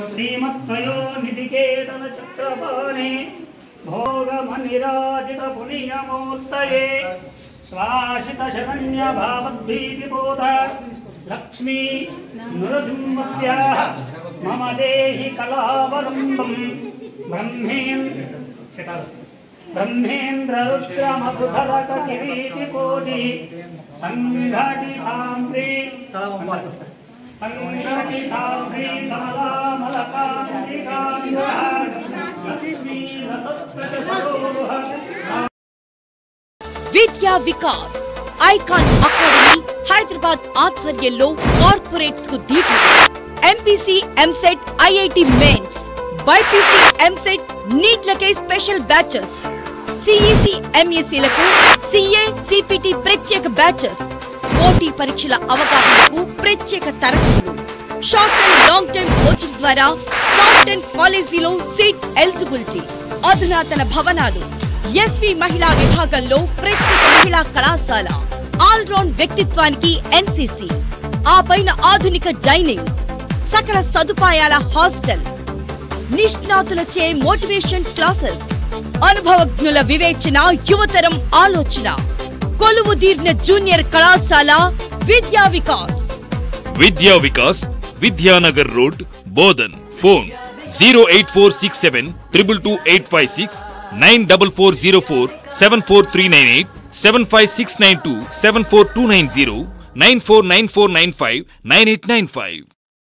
श्रीमत्वयो निधिकेतन चक्रपाणे भोगमनिराजित पुण्यमूर्तये स्वाशित शरण्य भावद्भीतिबोध लक्ष्मी नृसिंहस्याः मम देहि कलावलम्बम् ब्रह्मेन्द्र रुद्र मधुधरक किरीटिकोटि संघटितां విద్యా వికాస్ ఐకాన్ అకాడమీ హైదరాబాద్ ఆధ్వర్యంలో కార్పొరేట్స్ కు దీటు MPC EAMCET IIT mains BiPC EAMCET నీట్లకే స్పెషల్ బ్యాచెస్ సిఈసి ఎంఈసీలకు సిఏ సిపిటి ప్రత్యేక బ్యాచెస్ పోటీ పరీక్షల అవగాహనకు ప్రత్యేక తరగతులు short and long time coaching ద్వారా టాప్ 10 కాలేజీలో సీట్ ఎలిజిబిలిటీ అధునాతన భవనాలు ఎస్వి మహిళా విభాగంలో ప్రత్యేక మహిళా కళాశాల ఆల్ రౌండ్ వ్యక్తిత్వానికి ఎన్సీసీ ఆ పైన ఆధునిక డైనింగ్ సకల సదుపాయాల హాస్టల్ నిష్ణాతులచే మోటివేషన్ క్లాసెస్ అనుభవజ్ఞుల వివేచన యువతరం ఆలోచన కొలువు తీర్న జూనియర్ కళాశాల విద్యా వికాస్ విద్యానగర్ రోడ్ బోధన్ ఫోన్ 08467 222 94404 74398 75692 74290 949495 9895